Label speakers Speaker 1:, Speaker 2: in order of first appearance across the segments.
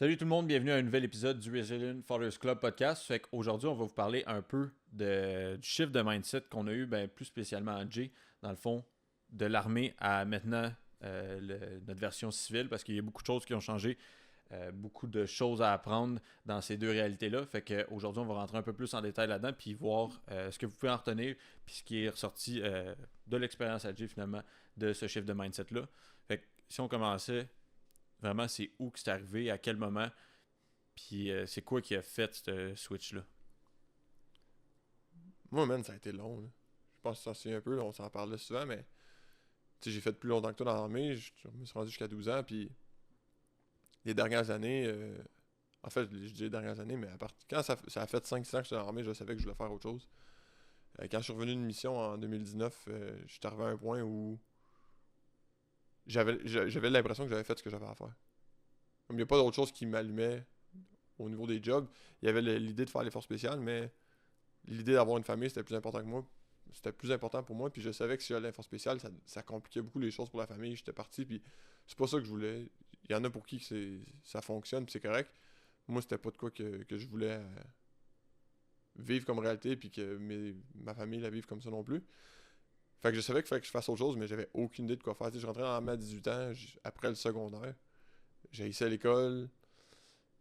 Speaker 1: Salut tout le monde, bienvenue à un nouvel épisode du Resilient Fathers Club podcast. Fait qu'aujourd'hui, on va vous parler un peu du shift de mindset qu'on a eu, plus spécialement à Jay, dans le fond, de l'armée à maintenant notre version civile, parce qu'il y a beaucoup de choses qui ont changé, beaucoup de choses à apprendre dans ces deux réalités-là. Fait qu'aujourd'hui, on va rentrer un peu plus en détail là-dedans, puis voir ce que vous pouvez en retenir, puis ce qui est ressorti de l'expérience à Jay finalement, de ce shift de mindset-là. Fait que si on commençait, vraiment, c'est où que c'est arrivé, à quel moment, puis c'est quoi qui a fait ce switch-là?
Speaker 2: Moi, man, ça a été long. Là. Je pense que tu t'en souviens un peu, là, on s'en parlait souvent, mais j'ai fait plus longtemps que toi dans l'armée. Je me suis rendu jusqu'à 12 ans, puis les dernières années, en fait, je dis les dernières années, mais quand ça a fait 5-6 ans que j'étais dans l'armée, je savais que je voulais faire autre chose. Quand je suis revenu d'une mission en 2019, j'étais arrivé à un point où j'avais l'impression que j'avais fait ce que j'avais à faire. Comme il n'y a pas d'autre chose qui m'allumait au niveau des jobs. Il y avait l'idée de faire l'effort spécial, mais l'idée d'avoir une famille, c'était plus important que moi. C'était plus important pour moi, puis je savais que si j'allais à l'effort spécial, ça compliquait beaucoup les choses pour la famille. J'étais parti, puis c'est pas ça que je voulais. Il y en a pour qui ça fonctionne, puis c'est correct. Moi, c'était pas de quoi que je voulais vivre comme réalité, puis que ma famille la vive comme ça non plus. Fait que je savais qu'il fallait que je fasse autre chose, mais j'avais aucune idée de quoi faire. Tu sais, je rentrais dans l'armée à 18 ans, après le secondaire. J'ai essayé à l'école.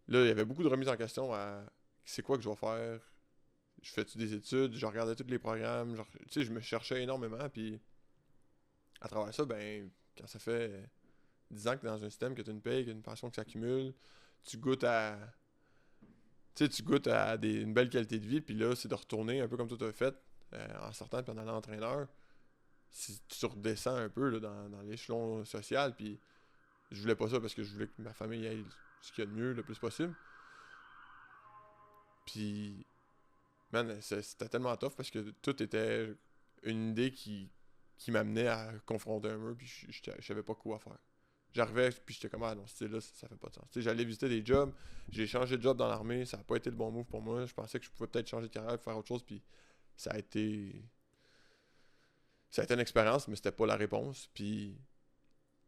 Speaker 2: Là, il y avait beaucoup de remises en question à c'est quoi que je vais faire. Je fais-tu des études, je regardais tous les programmes, genre, tu sais, je me cherchais énormément, puis à travers ça, ben, quand ça fait 10 ans que t'es dans un système, que t'as une paye, que t'as une pension qui s'accumule, tu goûtes à, tu sais, tu goûtes à une belle qualité de vie, puis là, c'est de retourner un peu comme toi t'as fait, en sortant puis en allant entraîneur, si tu redescends un peu là, dans l'échelon social, puis je voulais pas ça parce que je voulais que ma famille aille ce qu'il y a de mieux le plus possible, puis man, c'était tellement tough parce que tout était une idée qui m'amenait à confronter un mur, puis je savais pas quoi faire. J'arrivais, puis j'étais comme, ah non, là, ça fait pas de sens. Tu sais, j'allais visiter des jobs, j'ai changé de job dans l'armée, ça a pas été le bon move pour moi. Je pensais que je pouvais peut-être changer de carrière, faire autre chose, puis ça a été. Ça a été une expérience, mais c'était pas la réponse. Puis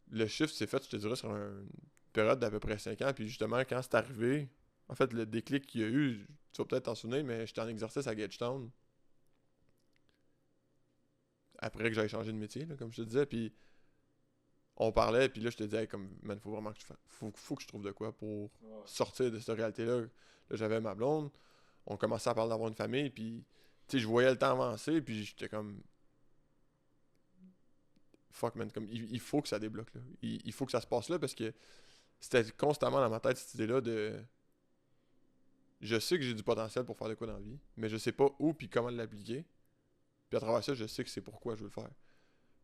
Speaker 2: le shift s'est fait, je te dirais, sur une période d'à peu près 5 ans, puis justement, quand c'est arrivé, en fait, le déclic qu'il y a eu, tu vas peut-être t'en souvenir, mais j'étais en exercice à Gagetown après que j'aille changé de métier, là, comme je te disais, puis on parlait, puis là, je te disais, hey, comme, man, faut vraiment que faut que je trouve de quoi pour
Speaker 1: Ouais.
Speaker 2: sortir de cette réalité-là. Là, j'avais ma blonde, on commençait à parler d'avoir une famille, puis, tu sais, je voyais le temps avancer, puis j'étais comme, fuck, man, comme, il faut que ça débloque, là. Il faut que ça se passe là, parce que c'était constamment dans ma tête, cette idée-là de, je sais que j'ai du potentiel pour faire de quoi dans la vie, mais je sais pas où puis comment l'appliquer, puis à travers ça, je sais que c'est pourquoi je veux le faire.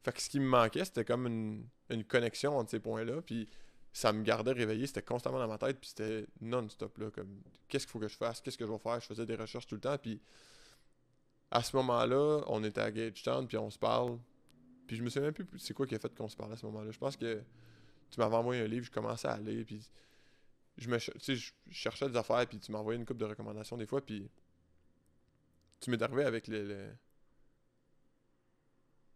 Speaker 2: Fait que ce qui me manquait, c'était comme une connexion entre ces points-là, puis ça me gardait réveillé, c'était constamment dans ma tête, puis c'était non-stop, là, comme, qu'est-ce qu'il faut que je fasse, qu'est-ce que je vais faire, je faisais des recherches tout le temps, puis à ce moment-là, on était à Gagetown, puis on se parle, puis je me souviens même plus c'est quoi qui a fait qu'on se parle à ce moment-là. Je pense que tu m'avais envoyé un livre, je commençais à lire, puis tu sais, je cherchais des affaires, puis tu m'envoyais une couple de recommandations des fois, puis tu m'es arrivé avec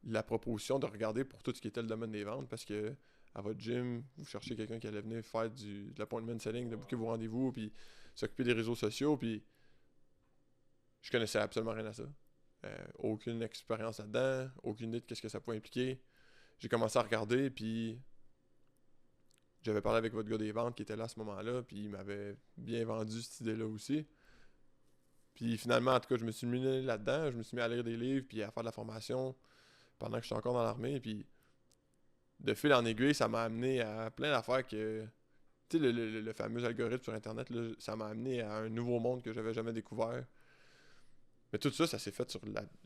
Speaker 2: la proposition de regarder pour tout ce qui était le domaine des ventes parce que à votre gym, vous cherchez quelqu'un qui allait venir faire de l'appointment selling, de booker vos rendez-vous, puis s'occuper des réseaux sociaux, puis je connaissais absolument rien à ça. Aucune expérience là-dedans, aucune idée de qu'est-ce que ça pouvait impliquer. J'ai commencé à regarder, puis j'avais parlé avec votre gars des ventes qui était là à ce moment-là, puis il m'avait bien vendu cette idée-là aussi. Puis finalement, en tout cas, je me suis mis là-dedans, je me suis mis à lire des livres, puis à faire de la formation pendant que j'étais encore dans l'armée, puis de fil en aiguille, ça m'a amené à plein d'affaires que. Tu sais, le fameux algorithme sur Internet, là, ça m'a amené à un nouveau monde que j'avais jamais découvert. Mais tout ça, ça s'est fait sur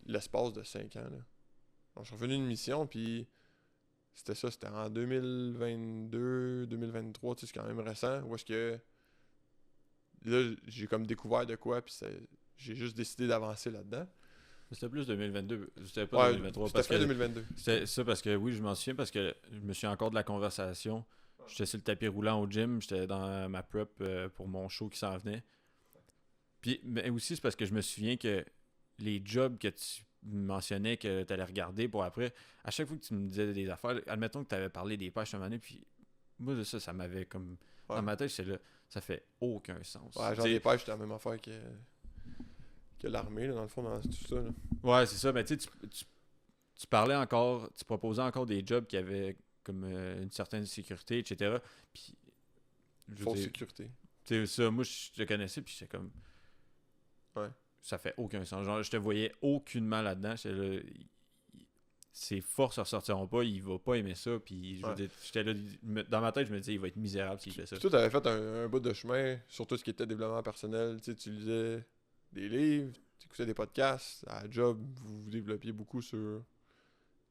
Speaker 2: l'espace de 5 ans. Là. Donc, je suis revenu d'une mission, puis c'était ça, c'était en 2022, 2023, tu sais, c'est quand même récent. Où est-ce que. Là, j'ai comme découvert de quoi, puis j'ai juste décidé d'avancer là-dedans.
Speaker 1: C'était plus 2022, c'était pas
Speaker 2: Ouais,
Speaker 1: 2023,
Speaker 2: c'était
Speaker 1: parce
Speaker 2: fin
Speaker 1: que
Speaker 2: 2022.
Speaker 1: c'était ça, parce que oui, je m'en souviens, parce que je me souviens encore de la conversation. J'étais sur le tapis roulant au gym, j'étais dans ma prep pour mon show qui s'en venait. Puis, mais aussi, c'est parce que je me souviens que les jobs que tu mentionnais que tu allais regarder pour après, à chaque fois que tu me disais des affaires, admettons que tu avais parlé des pages à un moment donné, puis moi, de ça, ça m'avait comme Dans ma tête, c'est là, ça fait aucun sens.
Speaker 2: Ouais, genre des pêches, c'était la même affaire que l'armée, là, dans le fond, dans tout ça. Là.
Speaker 1: Ouais, c'est ça. Mais tu sais, tu parlais encore, tu proposais encore des jobs qui avaient comme une certaine sécurité, etc. Puis, je veux
Speaker 2: Fausse
Speaker 1: dire,
Speaker 2: sécurité.
Speaker 1: tu sais, ça, moi, je te connaissais, puis j'étais comme.
Speaker 2: Ouais.
Speaker 1: Ça fait aucun sens. Genre, je te voyais aucunement là-dedans. J'étais là, ses forces ne ressortiront pas, il va pas aimer ça. Puis, je veux dire, j'étais là, dans ma tête, je me disais, il va être misérable s'il fait ça.
Speaker 2: Puis toi, t'avais fait un bout de chemin sur tout ce qui était développement personnel. Tu sais, tu lisais des livres, tu écoutais des podcasts. À la job, vous développiez beaucoup sur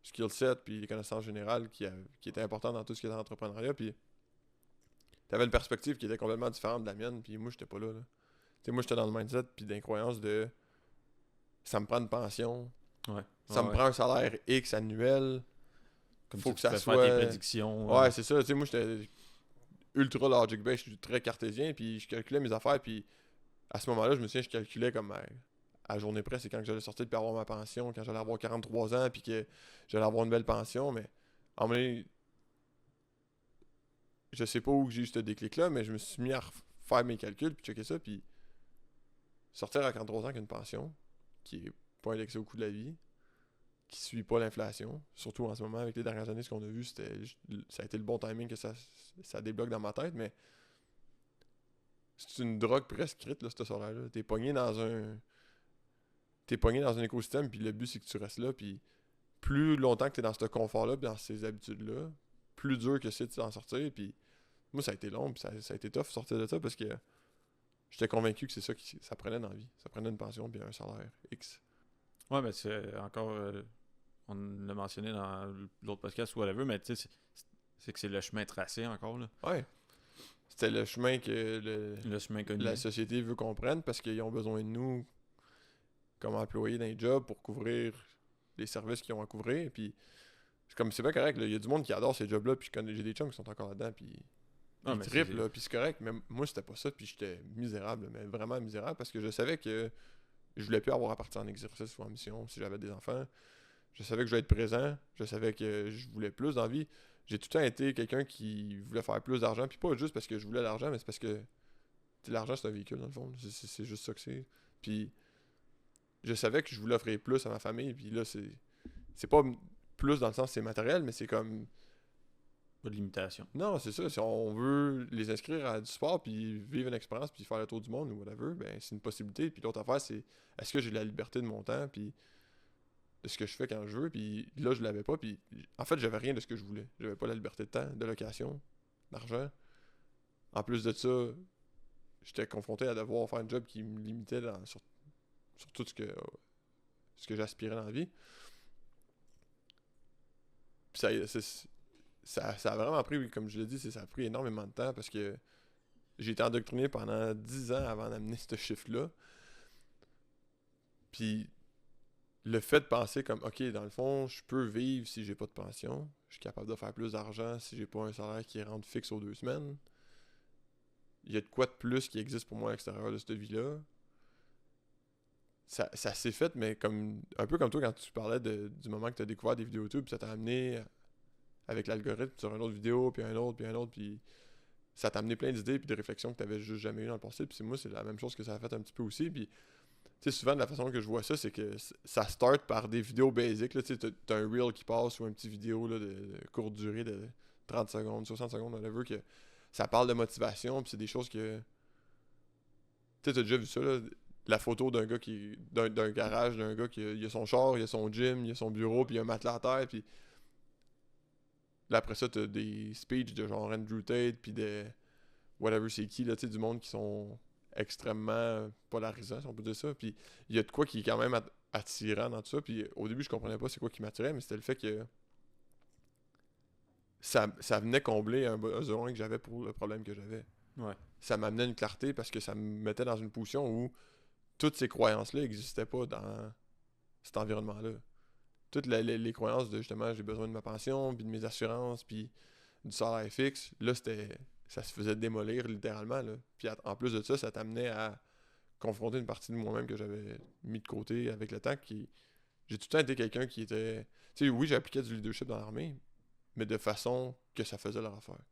Speaker 2: skill set puis les connaissances générales qui étaient importantes dans tout ce qui était entrepreneuriat. Puis t'avais une perspective qui était complètement différente de la mienne. Puis moi, j'étais pas là. Tu sais, moi, j'étais dans le mindset puis d'incroyance de ça me prend une pension.
Speaker 1: Ouais.
Speaker 2: Ça me prend un salaire X annuel.
Speaker 1: Comme
Speaker 2: faut
Speaker 1: tu
Speaker 2: que ça
Speaker 1: fais
Speaker 2: soit.
Speaker 1: faire tes prédictions.
Speaker 2: Ouais, c'est ça. Tu sais, moi, j'étais ultra logic based, je suis très cartésien, puis je calculais mes affaires, puis à ce moment-là, je me souviens, je calculais comme à journée près, c'est quand j'allais sortir puis avoir ma pension, quand j'allais avoir 43 ans, puis que j'allais avoir une belle pension, mais en vrai, je sais pas où j'ai eu ce déclic-là, mais je me suis mis à faire mes calculs, puis checker ça, puis sortir à 43 ans avec une pension, qui est pas indexée au coût de la vie, qui suit pas l'inflation, surtout en ce moment, avec les dernières années, ce qu'on a vu, ça a été le bon timing que ça débloque dans ma tête, mais c'est une drogue prescrite, là, cette soirée-là. T'es pogné dans un écosystème, puis le but, c'est que tu restes là, puis plus longtemps que t'es dans ce confort-là, puis dans ces habitudes-là, plus dur que c'est d'en sortir, puis moi, ça a été long, puis ça a été tough de sortir de ça, parce que j'étais convaincu que c'est ça que ça prenait dans la vie. Ça prenait une pension, puis un salaire X.
Speaker 1: Ouais, mais c'est encore. On l'a mentionné dans l'autre podcast ou whatever, mais tu sais, c'est que c'est le chemin tracé encore, là.
Speaker 2: Ouais. C'était le chemin que
Speaker 1: Le chemin connu.
Speaker 2: la société veut qu'on prenne, parce qu'ils ont besoin de nous comme employés d'un job pour couvrir les services qu'ils ont à couvrir. Puis c'est pas correct. Il y a du monde qui adore ces jobs-là. Puis j'ai des chums qui sont encore là-dedans. Puis ils trippent, là. Puis c'est correct. Mais moi, c'était pas ça. Puis j'étais misérable. Mais vraiment misérable. Parce que je savais que je voulais plus avoir à partir en exercice ou en mission si j'avais des enfants. Je savais que je voulais être présent. Je savais que je voulais plus dans la vie. J'ai tout le temps été quelqu'un qui voulait faire plus d'argent. Puis pas juste parce que je voulais l'argent, mais c'est parce que l'argent, c'est un véhicule, dans le fond. C'est juste ça que c'est. Puis je savais que je voulais offrir plus à ma famille. Puis là, c'est pas plus dans le sens c'est matériel, mais c'est comme.
Speaker 1: Pas de limitation.
Speaker 2: Non, c'est ça. Si on veut les inscrire à du sport, puis vivre une expérience, puis faire le tour du monde ou whatever, ben c'est une possibilité. Puis l'autre affaire, c'est est-ce que j'ai la liberté de mon temps, puis de ce que je fais quand je veux. Puis là, je l'avais pas. Puis en fait, j'avais rien de ce que je voulais. J'avais pas la liberté de temps, de location, d'argent. En plus de ça, j'étais confronté à devoir faire un job qui me limitait sur tout ce que j'aspirais dans la vie. Puis ça a vraiment pris, comme je l'ai dit, ça a pris énormément de temps parce que j'ai été endoctriné pendant 10 ans avant d'amener ce chiffre-là. Puis le fait de penser comme, ok, dans le fond, je peux vivre si j'ai pas de pension. Je suis capable de faire plus d'argent si j'ai pas un salaire qui rentre fixe aux 2 semaines. Il y a de quoi de plus qui existe pour moi à l'extérieur de cette vie-là. Ça s'est fait, mais un peu comme toi quand tu parlais du moment que tu as découvert des vidéos YouTube, ça t'a amené avec l'algorithme sur une autre vidéo, puis un autre, puis ça t'a amené plein d'idées puis de réflexions que tu n'avais juste jamais eues dans le passé. Puis moi, c'est la même chose que ça a fait un petit peu aussi. Puis tu sais, souvent, de la façon que je vois ça, c'est que ça start par des vidéos basiques. Tu sais, t'as un reel qui passe ou un petit vidéo là, de courte durée de 30 secondes, 60 secondes, whatever, que ça parle de motivation, puis c'est des choses que. Tu sais, t'as déjà vu ça, là, la photo d'un gars d'un garage, d'un gars il a son char, il a son gym, il a son bureau, puis il a un matelas à terre, puis. Là, après ça, t'as des speeches de genre Andrew Tate, puis de. Whatever c'est qui, là, tu sais, du monde qui sont extrêmement polarisants, si on peut dire ça. Puis il y a de quoi qui est quand même attirant dans tout ça. Puis au début, je comprenais pas c'est quoi qui m'attirait, mais c'était le fait que. Ça venait combler un besoin que j'avais pour le problème que j'avais.
Speaker 1: Ouais.
Speaker 2: Ça m'amenait une clarté parce que ça me mettait dans une position où toutes ces croyances-là n'existaient pas dans cet environnement-là. Toutes les croyances de justement j'ai besoin de ma pension, puis de mes assurances, puis du salaire fixe, là ça se faisait démolir littéralement. Là. Puis en plus de ça, ça t'amenait à confronter une partie de moi-même que j'avais mis de côté avec le temps. J'ai tout le temps été quelqu'un qui était. Tu sais, oui, j'appliquais du leadership dans l'armée, mais de façon que ça faisait leur affaire.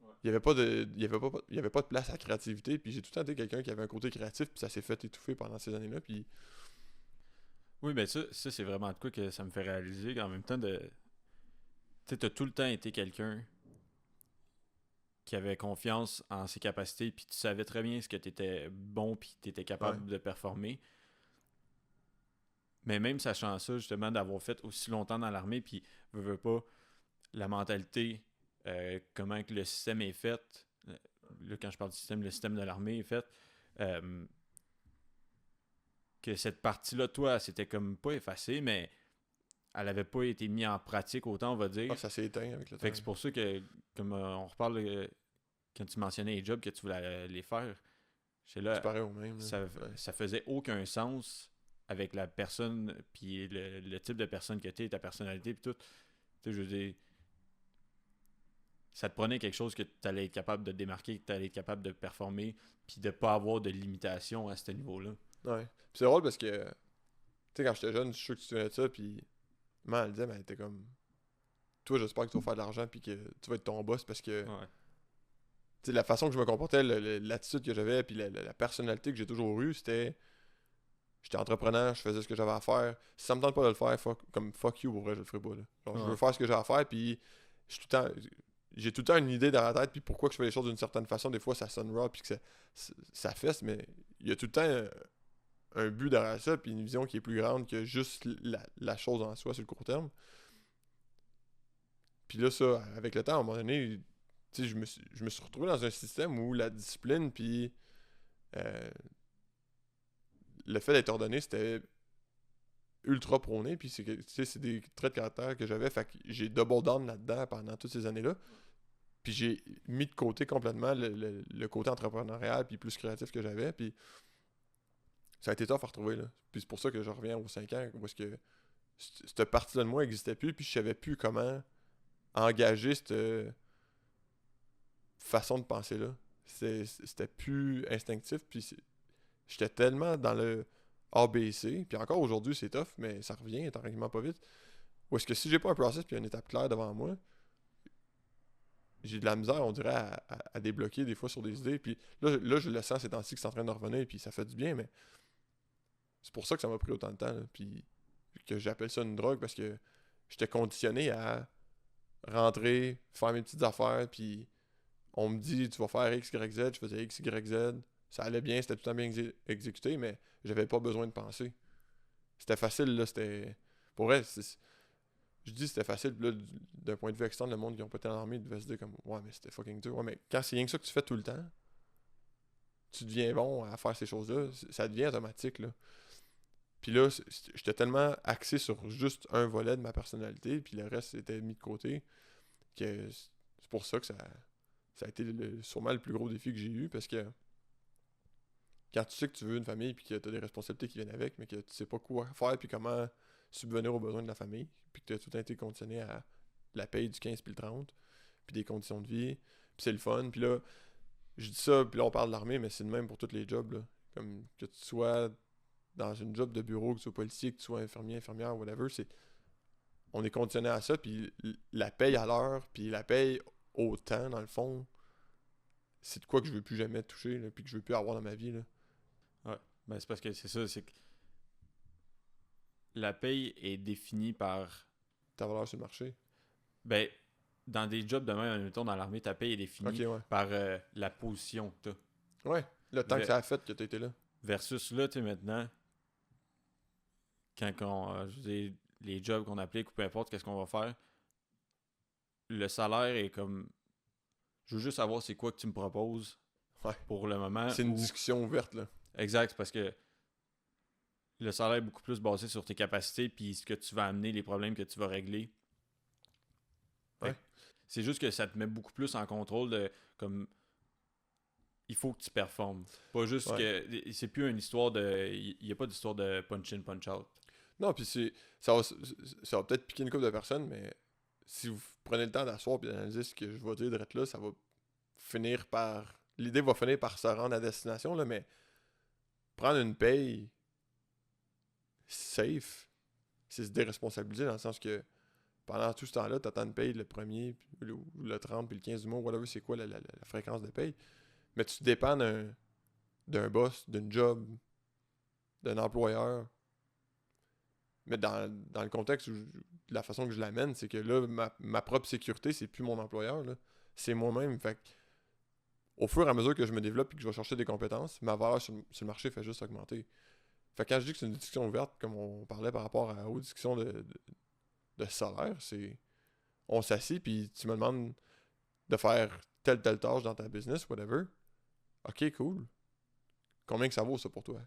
Speaker 1: Ouais.
Speaker 2: il y avait pas de place à la créativité, puis j'ai tout le temps été quelqu'un qui avait un côté créatif, puis ça s'est fait étouffer pendant ces années-là, puis
Speaker 1: Oui, ben ça c'est vraiment de quoi que ça me fait réaliser. En même temps, tu sais, t'as tout le temps été quelqu'un qui avait confiance en ses capacités, puis tu savais très bien ce que tu étais bon, puis tu étais
Speaker 2: ouais,
Speaker 1: capable de performer. Mais même sachant ça, justement, d'avoir fait aussi longtemps dans l'armée, puis veux pas, la mentalité, comment que le système est fait, là, quand je parle du système, le système de l'armée est fait, euh, que cette partie-là, toi, c'était comme pas effacée, mais elle avait pas été mise en pratique autant, on va dire.
Speaker 2: ça s'est éteint avec le
Speaker 1: Fait
Speaker 2: temps.
Speaker 1: que c'est pour ça que, comme on reparle quand tu mentionnais les jobs que tu voulais les faire, c'est
Speaker 2: C'est
Speaker 1: là,
Speaker 2: pareil au même, là.
Speaker 1: ça,
Speaker 2: Ouais.
Speaker 1: ça faisait aucun sens avec la personne, puis le type de personne que tu es, ta personnalité, puis tout. Tu sais, je veux dire, ça te prenait quelque chose que tu allais être capable de démarquer, que tu allais être capable de performer, puis de pas avoir de limitation à ce niveau-là.
Speaker 2: Ouais. Puis c'est drôle parce que, tu sais, quand j'étais jeune, je suis sûr que tu te souviens de ça, puis maman, elle disait, mais elle était comme, toi, j'espère que tu vas faire de l'argent, puis que tu vas être ton boss, parce que,
Speaker 1: Ouais.
Speaker 2: tu sais, la façon que je me comportais, l'attitude que j'avais, puis la personnalité que j'ai toujours eue, c'était, j'étais entrepreneur, je faisais ce que j'avais à faire. Si ça me tente pas de le faire, fuck you, pour vrai, je le ferai pas, là. Genre, je veux
Speaker 1: Ouais.
Speaker 2: faire ce que j'ai à faire, puis je suis tout le temps, j'ai tout le temps une idée dans la tête, puis pourquoi que je fais les choses d'une certaine façon. Des fois, ça sonne raw, puis que ça fesse, mais il y a tout le temps un but derrière ça, puis une vision qui est plus grande que juste la chose en soi sur le court terme. Puis là, ça, avec le temps, à un moment donné, tu sais, je me suis retrouvé dans un système où la discipline, puis euh, le fait d'être ordonné, c'était ultra prôné, puis c'est des traits de caractère que j'avais, fait que j'ai double down là-dedans pendant toutes ces années-là. Puis j'ai mis de côté complètement le côté entrepreneurial puis plus créatif que j'avais, puis ça a été tough à retrouver, là. Puis c'est pour ça que je reviens aux 5 ans, où est-ce que cette partie-là de moi n'existait plus, puis je savais plus comment engager cette façon de penser-là. C'était plus instinctif, puis j'étais tellement dans le ABC, puis encore aujourd'hui c'est tough, mais ça revient tranquillement pas vite. Ou est-ce que si j'ai pas un process puis une étape claire devant moi, j'ai de la misère, on dirait, à débloquer des fois sur des idées. Puis là je le sens ces temps-ci que c'est en train de revenir, puis ça fait du bien, mais c'est pour ça que ça m'a pris autant de temps, là, puis que j'appelle ça une drogue, parce que j'étais conditionné à rentrer, faire mes petites affaires, puis on me dit, tu vas faire X, Y, Z, je faisais X, Y, Z. Ça allait bien, c'était tout le temps bien exécuté, mais j'avais pas besoin de penser. C'était facile, là, c'était... Pour vrai, je dis c'était facile, puis là, d'un point de vue externe, le monde qui ont pas été dans l'armée devait se dire comme, ouais, mais c'était fucking dur. Ouais, mais quand c'est rien que ça que tu fais tout le temps, tu deviens bon à faire ces choses-là, ça devient automatique, là. Puis là, j'étais tellement axé sur juste un volet de ma personnalité, puis le reste était mis de côté, que c'est pour ça que ça a été sûrement le plus gros défi que j'ai eu, parce que quand tu sais que tu veux une famille, puis que tu as des responsabilités qui viennent avec, mais que tu sais pas quoi faire, puis comment subvenir aux besoins de la famille, puis que tu as tout été conditionné à la paye du 15 puis le 30, puis des conditions de vie, puis c'est le fun. Puis là, je dis ça, puis là on parle de l'armée, mais c'est le même pour tous les jobs, là. Comme que tu sois dans une job de bureau, que tu sois policier, que tu sois infirmier, infirmière, whatever, on est conditionné à ça, puis la paye à l'heure, puis la paye au temps, dans le fond, c'est de quoi que je veux plus jamais toucher, là, puis que je veux plus avoir dans ma vie, là.
Speaker 1: Ouais. Ben, c'est parce que c'est ça, c'est que la paye est définie par.
Speaker 2: Ta valeur sur le marché.
Speaker 1: Ben, dans des jobs de même, mettons, dans l'armée, ta paye est
Speaker 2: Ok,
Speaker 1: définie
Speaker 2: ouais.
Speaker 1: par la position que tu as.
Speaker 2: Ouais, le temps que ça a fait que tu été là.
Speaker 1: Versus là, tu sais, maintenant, quand je veux dire, les jobs qu'on applique ou peu importe, qu'est-ce qu'on va faire, le salaire est comme. Je veux juste savoir c'est quoi que tu me proposes
Speaker 2: Ouais.
Speaker 1: pour le moment.
Speaker 2: C'est une discussion ouverte, là.
Speaker 1: Exact, c'est parce que le salaire est beaucoup plus basé sur tes capacités puis ce que tu vas amener, les problèmes que tu vas régler.
Speaker 2: Ouais.
Speaker 1: C'est juste que ça te met beaucoup plus en contrôle de comme il faut que tu performes. Pas juste
Speaker 2: Ouais.
Speaker 1: que c'est plus une histoire de il n'y a pas d'histoire de punch in punch out.
Speaker 2: Non, puis ça va peut-être piquer une couple de personnes, mais si vous prenez le temps d'asseoir et d'analyser ce que je vais dire d'être là, ça va finir par... L'idée va finir par se rendre à destination, là, mais prendre une paye safe, c'est se déresponsabiliser dans le sens que pendant tout ce temps-là, tu attends une paye le premier, ou le 30, puis le 15 du mois, whatever, c'est quoi la fréquence de paye. Mais tu dépends d'un boss, d'une job, d'un employeur. Mais dans le contexte, la façon que je l'amène, c'est que là, ma propre sécurité, c'est plus mon employeur, là. C'est moi-même. Fait que, au fur et à mesure que je me développe et que je vais chercher des compétences, ma valeur sur le marché fait juste augmenter. Fait que quand je dis que c'est une discussion ouverte, comme on parlait par rapport aux discussions de salaire, c'est... On s'assit, puis tu me demandes de faire telle tâche dans ta business, whatever. Ok, cool. Combien que ça vaut, ça, pour toi?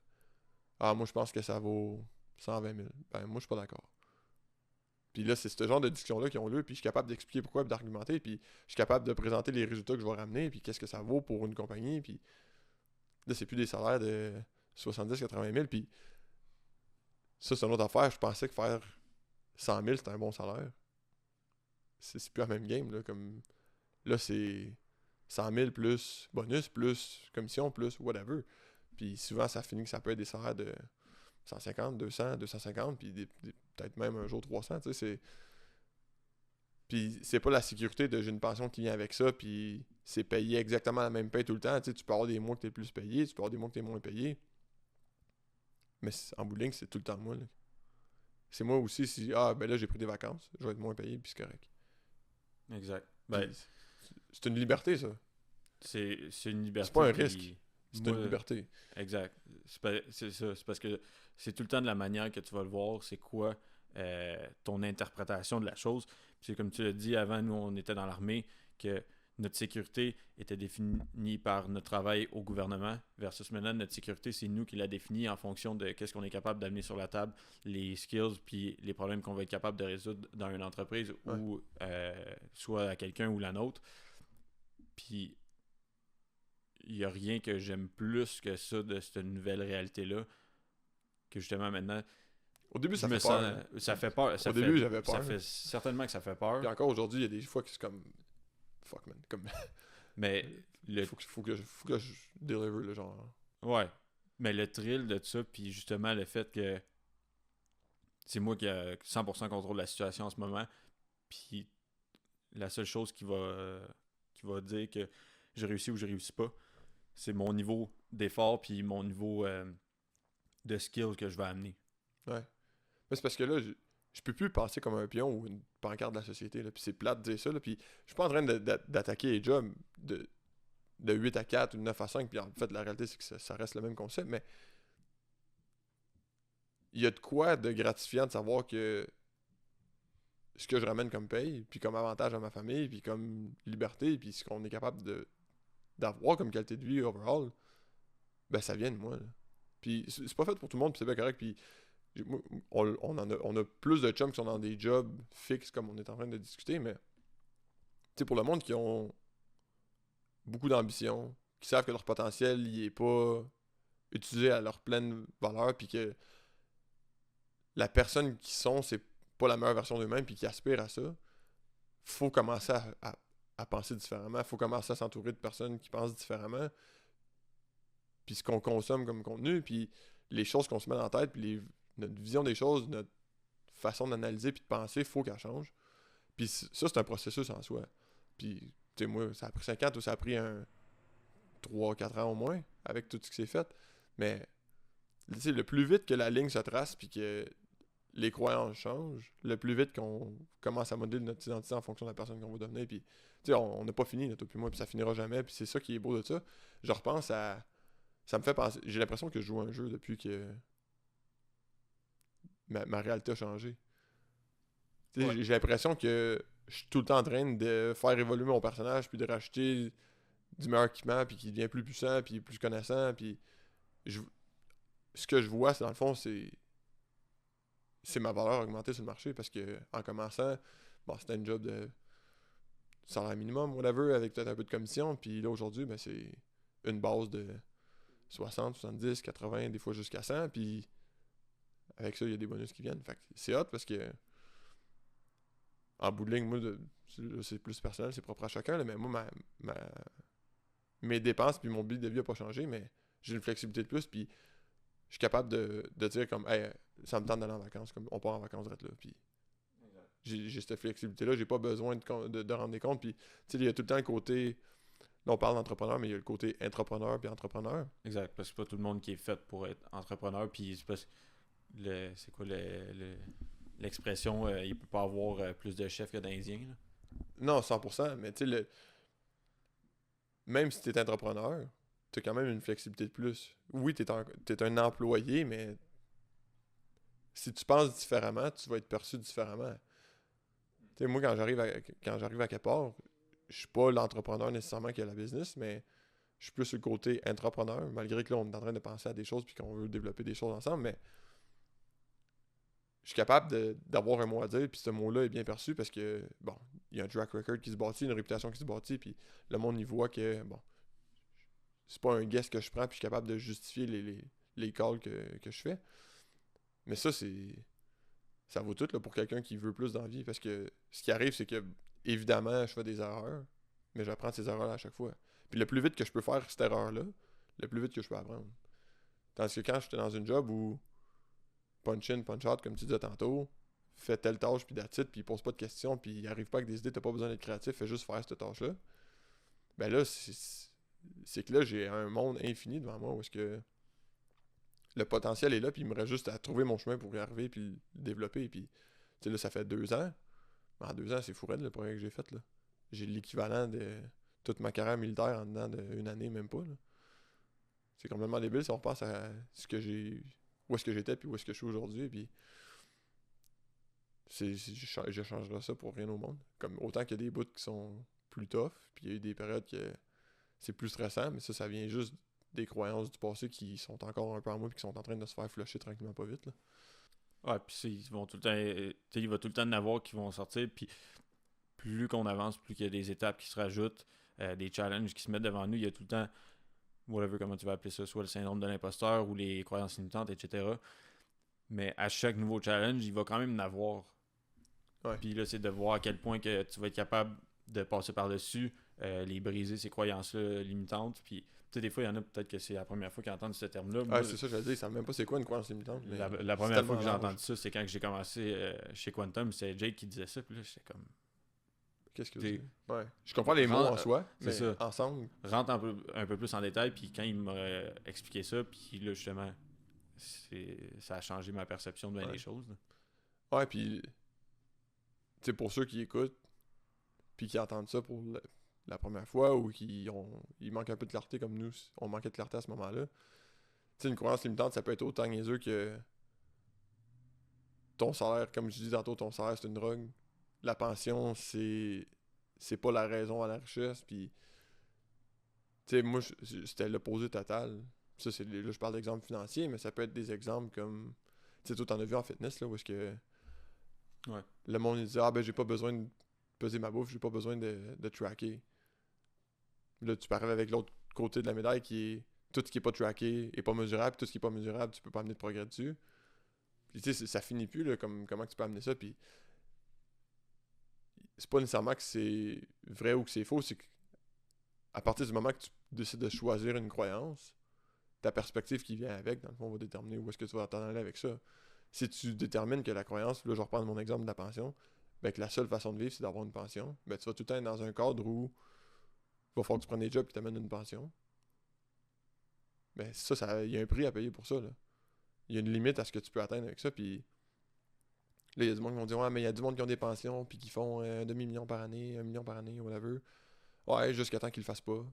Speaker 2: Ah, moi, je pense que ça vaut 120 000. Ben, moi, je suis pas d'accord. Puis là, c'est ce genre de discussion-là qui ont lieu, puis je suis capable d'expliquer pourquoi, puis d'argumenter, puis je suis capable de présenter les résultats que je vais ramener, puis qu'est-ce que ça vaut pour une compagnie, puis là, c'est plus des salaires de 70-80 000, puis ça, c'est une autre affaire. Je pensais que faire 100 000, c'était un bon salaire. C'est plus la même game, là, comme... Là, c'est 100 000 plus bonus, plus commission, plus whatever. Puis souvent, ça finit que ça peut être des salaires de 150, 200, 250, puis peut-être même un jour 300, tu sais, c'est... Puis c'est pas la sécurité de j'ai une pension qui vient avec ça, puis c'est payé exactement la même paye tout le temps, tu sais, tu peux avoir des mois que t'es plus payé, tu peux avoir des mois que t'es moins payé, mais en bout de ligne, c'est tout le temps moi, là. C'est moi aussi, si, ben là, j'ai pris des vacances, je vais être moins payé, puis c'est correct.
Speaker 1: Exact.
Speaker 2: Ben, c'est une liberté, ça.
Speaker 1: C'est une liberté.
Speaker 2: C'est pas un risque. C'est une liberté.
Speaker 1: Exact. C'est ça. C'est parce que c'est tout le temps de la manière que tu vas le voir. C'est quoi ton interprétation de la chose. Puis c'est comme tu l'as dit avant, nous, on était dans l'armée, que notre sécurité était définie par notre travail au gouvernement, versus maintenant, notre sécurité, c'est nous qui la définit en fonction de qu'est-ce qu'on est capable d'amener sur la table, les skills, puis les problèmes qu'on va être capable de résoudre dans une entreprise ou soit à quelqu'un ou la nôtre. Puis il n'y a rien que j'aime plus que ça de cette nouvelle réalité-là, que justement maintenant...
Speaker 2: Au début, ça fait peur.
Speaker 1: Ça fait peur.
Speaker 2: Au début, j'avais peur.
Speaker 1: Ça fait certainement que ça fait peur.
Speaker 2: Puis encore aujourd'hui, il y a des fois que c'est comme... Fuck, man. Comme...
Speaker 1: Mais
Speaker 2: faut que je deliver, le genre.
Speaker 1: Ouais. Mais le thrill de ça, puis justement le fait que c'est moi qui ai 100% contrôle de la situation en ce moment, puis la seule chose qui va dire que je réussis ou je réussis pas, c'est mon niveau d'effort puis mon niveau de skill que je vais amener.
Speaker 2: Ouais. Mais c'est parce que là, je peux plus penser comme un pion ou une pancarte de la société. Là. Puis c'est plate de dire ça. Là. Puis je suis pas en train d'attaquer les jobs de 8 à 4 ou de 9 à 5. Puis en fait, la réalité, c'est que ça reste le même concept. Mais il y a de quoi de gratifiant de savoir que ce que je ramène comme paye, puis comme avantage à ma famille, puis comme liberté, puis ce qu'on est capable d'avoir comme qualité de vie overall, ben ça vient de moi. Là. Puis c'est pas fait pour tout le monde, puis c'est bien correct. Puis on a plus de chums qui sont dans des jobs fixes comme on est en train de discuter, mais tu sais, pour le monde qui ont beaucoup d'ambition, qui savent que leur potentiel il est pas utilisé à leur pleine valeur, puis que la personne qu'ils sont, c'est pas la meilleure version d'eux-mêmes, puis qui aspirent à ça, faut commencer à penser différemment, faut commencer à s'entourer de personnes qui pensent différemment, puis ce qu'on consomme comme contenu, puis les choses qu'on se met dans la tête, puis notre vision des choses, notre façon d'analyser puis de penser, faut qu'elle change. Puis ça, c'est un processus en soi. Puis, tu sais, moi, ça a pris 5 ans, toi, ça a pris 3-4 ans au moins, avec tout ce qui s'est fait. Mais, tu sais, le plus vite que la ligne se trace puis que les croyances changent, le plus vite qu'on commence à modeler notre identité en fonction de la personne qu'on va devenir. Puis, tu sais, on n'a pas fini, là, toi puis moi, puis ça finira jamais. Puis c'est ça qui est beau de ça. Je repense à... Ça me fait penser... J'ai l'impression que je joue un jeu depuis que... Ma réalité a changé. Ouais. J'ai l'impression que je suis tout le temps en train de faire évoluer mon personnage, puis de racheter du meilleur équipement, puis qui devient plus puissant, puis plus connaissant, puis ce que je vois, c'est dans le fond, c'est ma valeur augmentée sur le marché, parce que en commençant, bon, c'était un job de salaire minimum, whatever, avec peut-être un peu de commission, puis là, aujourd'hui, ben, c'est une base de 60, 70, 80, des fois jusqu'à 100, puis avec ça, il y a des bonus qui viennent. Fait que c'est hot parce que en bout de ligne, moi, c'est plus personnel, c'est propre à chacun, là, mais moi, mes dépenses puis mon but de vie n'a pas changé, mais j'ai une flexibilité de plus, puis je suis capable de dire comme, hey, ça me tente d'aller en vacances, comme on part en vacances direct là, puis j'ai cette flexibilité-là, j'ai pas besoin de rendre des comptes. Puis, tu sais, il y a tout le temps le côté. Là, on parle d'entrepreneur, mais il y a le côté entrepreneur puis entrepreneur.
Speaker 1: Exact, parce que c'est pas tout le monde qui est fait pour être entrepreneur, puis c'est pas c'est quoi l'expression, il peut pas avoir plus de chefs que d'Indiens, là.
Speaker 2: Non, 100%, mais tu sais, même si tu es entrepreneur, tu as quand même une flexibilité de plus. Oui, tu es un employé, mais si tu penses différemment, tu vas être perçu différemment. Tu sais, moi, quand j'arrive à quelque part, je suis pas l'entrepreneur nécessairement qui a la business, mais je suis plus sur le côté entrepreneur, malgré que là, on est en train de penser à des choses puis qu'on veut développer des choses ensemble, mais je suis capable d'avoir un mot à dire, puis ce mot-là est bien perçu parce que, bon, il y a un track record qui se bâtit, une réputation qui se bâtit, puis le monde y voit que, bon, c'est pas un guess que je prends, puis je suis capable de justifier les calls que je fais. Mais ça vaut tout là, pour quelqu'un qui veut plus d'envie, parce que ce qui arrive, c'est que, évidemment, je fais des erreurs, mais j'apprends de ces erreurs-là à chaque fois. Puis le plus vite que je peux faire cette erreur-là, le plus vite que je peux apprendre. Tandis que quand j'étais dans une job où punch in, punch out, comme tu disais tantôt, fais telle tâche, puis that's it, puis il pose pas de questions, puis il arrive pas avec des idées, t'as pas besoin d'être créatif, fais juste faire cette tâche-là. Ben là, c'est que là, j'ai un monde infini devant moi où est-ce que le potentiel est là, puis il me reste juste à trouver mon chemin pour y arriver, puis le développer. Puis, tu sais, là, ça fait 2 ans. Mais en 2 ans, c'est fou raide, le projet que j'ai fait, là. J'ai l'équivalent de toute ma carrière militaire en dedans d'une année, même pas, là. C'est complètement débile si on repasse à ce que j'ai... Où est-ce que j'étais, puis où est-ce que je suis aujourd'hui, puis... Je changerais ça pour rien au monde. Comme autant qu'il y a des bouts qui sont plus tough, puis il y a eu des périodes que c'est plus stressant, mais ça vient juste des croyances du passé qui sont encore un peu en moi, puis qui sont en train de se faire flusher tranquillement pas vite, là.
Speaker 1: Ouais, puis ils vont tout le temps, tu sais, il va tout le temps en avoir qui vont sortir, puis plus qu'on avance, plus qu'il y a des étapes qui se rajoutent, des challenges qui se mettent devant nous, il y a tout le temps, whatever, comment tu vas appeler ça, soit le syndrome de l'imposteur ou les croyances limitantes, etc. Mais à chaque nouveau challenge, il va quand même en avoir.
Speaker 2: Ouais.
Speaker 1: Puis là, c'est de voir à quel point que tu vas être capable de passer par-dessus, les briser, ces croyances-là limitantes. Puis, tu sais, des fois, il y en a peut-être que c'est la première fois qu'ils entendent ce terme-là.
Speaker 2: Ah,
Speaker 1: Moi,
Speaker 2: c'est ça, j'allais dire, ils savent même pas c'est quoi une croyance limitante. Mais
Speaker 1: la première fois que j'ai entendu ça, c'est quand j'ai commencé chez Quantum, c'est Jake qui disait ça. Puis là, j'étais comme.
Speaker 2: Qu'est-ce que
Speaker 1: T'sais,
Speaker 2: c'est? Ouais. Je comprends les mots en soi,
Speaker 1: c'est
Speaker 2: mais
Speaker 1: ça.
Speaker 2: ensemble.
Speaker 1: Rentre un peu plus en détail, puis quand il m'a expliqué ça, puis là, justement, ça a changé ma perception de bien des choses, là.
Speaker 2: Ouais, puis, tu sais, pour ceux qui écoutent, puis qui entendent ça pour la première fois, ou ils manquent un peu de clarté comme nous, on manquait de clarté à ce moment-là. Tu sais, une croyance limitante, ça peut être autant niaiseux que ton salaire, comme je dis tantôt, ton salaire, c'est une drogue. La pension, c'est pas la raison à la richesse, puis, tu sais, moi, c'était l'opposé total. Ça, là, je parle d'exemples financiers, mais ça peut être des exemples comme, tu sais, toi, t'en as vu en fitness, là, où est-ce que
Speaker 1: Ouais.
Speaker 2: le monde, il dit, ah, ben, j'ai pas besoin de peser ma bouffe, j'ai pas besoin de tracker. Là, tu parles avec l'autre côté de la médaille qui est tout ce qui est pas tracké est pas mesurable, puis tout ce qui est pas mesurable, tu peux pas amener de progrès dessus. Puis tu sais, ça finit plus, là, comment tu peux amener ça, puis c'est pas nécessairement que c'est vrai ou que c'est faux, c'est qu'à partir du moment que tu décides de choisir une croyance, ta perspective qui vient avec, dans le fond, va déterminer où est-ce que tu vas t'en aller avec ça. Si tu détermines que la croyance, là, je reprends mon exemple de la pension, ben que la seule façon de vivre, c'est d'avoir une pension, ben tu vas tout le temps être dans un cadre où il va falloir que tu prennes des jobs qui t'amènent une pension. Ben ça, il y a un prix à payer pour ça, là. Il y a une limite à ce que tu peux atteindre avec ça, puis là, il y a du monde qui vont dire, ouais, mais il y a du monde qui ont des pensions, puis qui font un demi-million par année, 1 million par année, whatever. Ouais, jusqu'à temps qu'ils le fassent pas,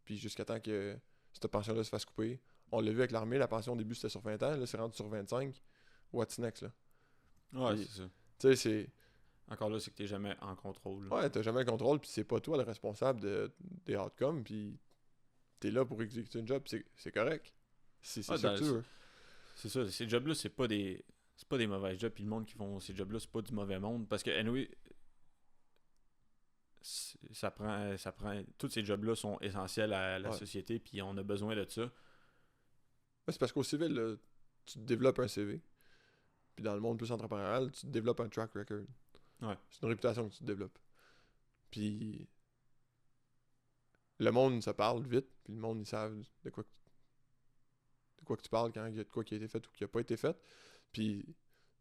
Speaker 2: puis jusqu'à temps que cette pension-là se fasse couper. On l'a vu avec l'armée, la pension au début c'était sur 20 ans, là c'est rendu sur 25. What's next, là?
Speaker 1: Ouais,
Speaker 2: Puis,
Speaker 1: c'est ça.
Speaker 2: tu sais, c'est.
Speaker 1: Encore là, c'est que t'es jamais en contrôle, là.
Speaker 2: Ouais, t'as jamais le contrôle, puis c'est pas toi le responsable des outcomes, puis t'es là pour exécuter une job, c'est correct. C'est
Speaker 1: Ouais,
Speaker 2: ça que tu veux.
Speaker 1: c'est ça. Ces jobs-là, c'est pas des mauvais jobs. Puis le monde qui font ces jobs-là, c'est pas du mauvais monde. Parce que, anyway, ça prend. Tous ces jobs-là sont essentiels à la
Speaker 2: Ouais.
Speaker 1: société, puis on a besoin de ça.
Speaker 2: Ouais, c'est parce qu'au civil, là, tu te développes un CV. Puis dans le monde plus entrepreneurial, tu te développes un track record.
Speaker 1: Ouais.
Speaker 2: C'est une réputation que tu te développes. Puis le monde se parle vite, puis le monde, ils savent de quoi que tu parles quand il y a de quoi qui a été fait ou qui a pas été fait. Puis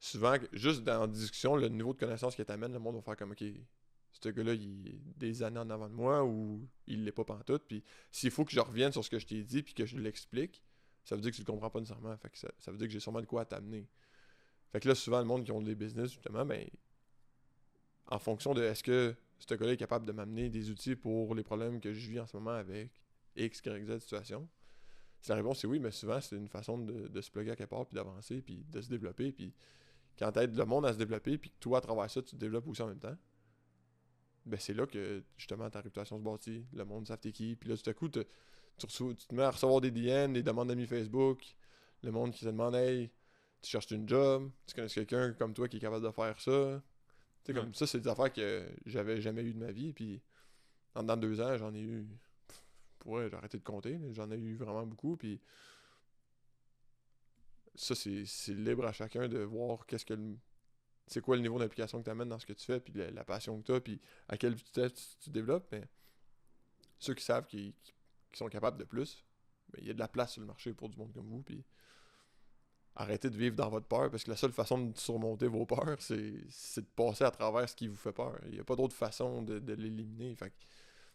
Speaker 2: souvent, juste dans la discussion, le niveau de connaissance que t'amènes, le monde va faire comme, ok, ce gars-là, il est des années en avant de moi ou il l'est pas pantoute. Puis s'il faut que je revienne sur ce que je t'ai dit puis que je l'explique, ça veut dire que tu le comprends pas nécessairement. Fait que ça veut dire que j'ai sûrement de quoi à t'amener. Fait que là, souvent, le monde qui ont des business, justement, ben, en fonction de est-ce que ce gars-là est capable de m'amener des outils pour les problèmes que je vis en ce moment avec X, Y, Z situation. Si la réponse est oui, mais souvent, c'est une façon de se plugger à quelque part, puis d'avancer, puis de se développer. Puis quand t'aides le monde à se développer, puis que toi, à travers ça, tu te développes aussi en même temps, ben c'est là que, justement, ta réputation se bâtit. Le monde savent t'es qui. Puis là, tout à coup, tu te mets à recevoir des DM, des demandes d'amis Facebook, le monde qui te demande « Hey, tu cherches une job? Tu connais quelqu'un comme toi qui est capable de faire ça? » Tu sais, comme ça, c'est des affaires que j'avais jamais eu de ma vie. Puis, en dedans de 2 ans, j'en ai eu... Ouais, j'ai arrêté de compter. J'en ai eu vraiment beaucoup. Puis, ça, c'est libre à chacun de voir c'est quoi le niveau d'implication que tu amènes dans ce que tu fais, puis la passion que tu as, puis à quelle vitesse tu développes. Mais ceux qui savent qu'ils sont capables de plus, ben, il y a de la place sur le marché pour du monde comme vous. Puis, arrêtez de vivre dans votre peur, parce que la seule façon de surmonter vos peurs, c'est de passer à travers ce qui vous fait peur. Il n'y a pas d'autre façon de l'éliminer. Fait que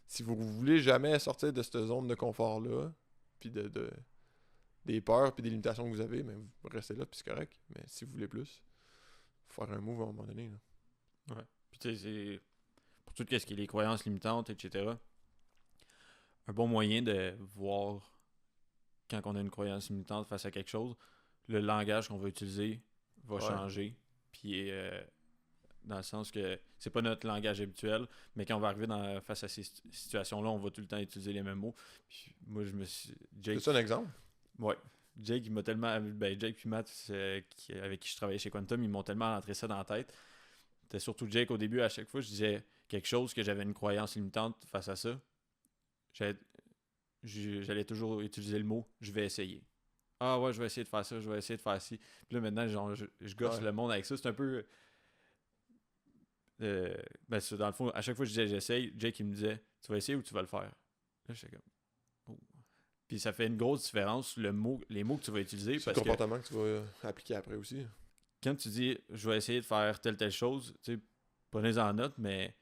Speaker 2: si vous voulez jamais sortir de cette zone de confort-là, puis des peurs puis des limitations que vous avez, mais vous restez là, puis c'est correct. Mais si vous voulez plus, faut faire un move à un moment donné. Là.
Speaker 1: Ouais. Puis tu sais, c'est pour tout ce qui est les croyances limitantes, etc. Un bon moyen de voir quand on a une croyance limitante face à quelque chose, le langage qu'on va utiliser va changer. Puis dans le sens que c'est pas notre langage habituel, mais quand on va arriver face à ces situations-là, on va tout le temps utiliser les mêmes mots. Puis moi, je me suis...
Speaker 2: C'est ça un exemple?
Speaker 1: Ouais. Jake, il m'a tellement... Ben, Jake puis Matt, avec qui je travaillais chez Quantum, ils m'ont tellement rentré ça dans la tête. C'était surtout Jake au début, à chaque fois, je disais quelque chose que j'avais une croyance limitante face à ça. J'allais toujours utiliser le mot « je vais essayer ». Ah ouais, je vais essayer de faire ça, je vais essayer de faire ci. Puis là, maintenant, genre, je gosse le monde avec ça. C'est un peu... ben, dans le fond, à chaque fois que je disais j'essaye, Jake il me disait tu vas essayer ou tu vas le faire. Là, j'étais comme oh. Puis ça fait une grosse différence les mots que tu vas utiliser.
Speaker 2: C'est le comportement que tu vas appliquer après aussi.
Speaker 1: Quand tu dis je vais essayer de faire telle chose, tu sais, prenez-en en note, mais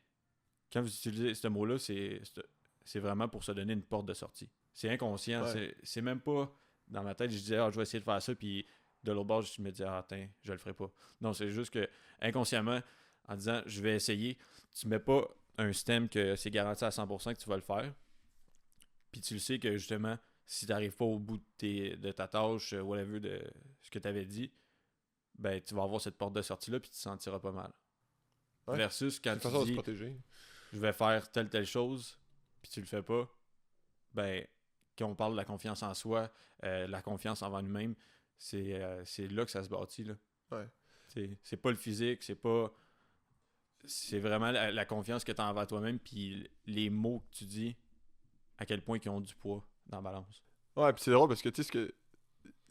Speaker 1: quand vous utilisez ce mot-là, c'est vraiment pour se donner une porte de sortie. C'est inconscient. C'est même pas dans ma tête, je disais je vais essayer de faire ça, puis de l'autre bord, je me dis tiens, je le ferai pas. Non, c'est juste que inconsciemment, en disant je vais essayer, tu mets pas un stem que c'est garanti à 100% que tu vas le faire. Puis tu le sais que justement, si tu n'arrives pas au bout de ta tâche, whatever, de ce que tu avais dit, ben tu vas avoir cette porte de sortie-là puis tu te sentiras pas mal. Ouais. Versus quand tu dis je vais faire telle chose, puis tu le fais pas, ben quand on parle de la confiance en soi, la confiance envers nous-mêmes, c'est là que ça se bâtit. Là.
Speaker 2: Ouais.
Speaker 1: C'est pas le physique, c'est vraiment la confiance que tu as envers toi-même, puis les mots que tu dis, à quel point ils ont du poids dans la balance.
Speaker 2: Ouais, puis c'est drôle parce que tu sais,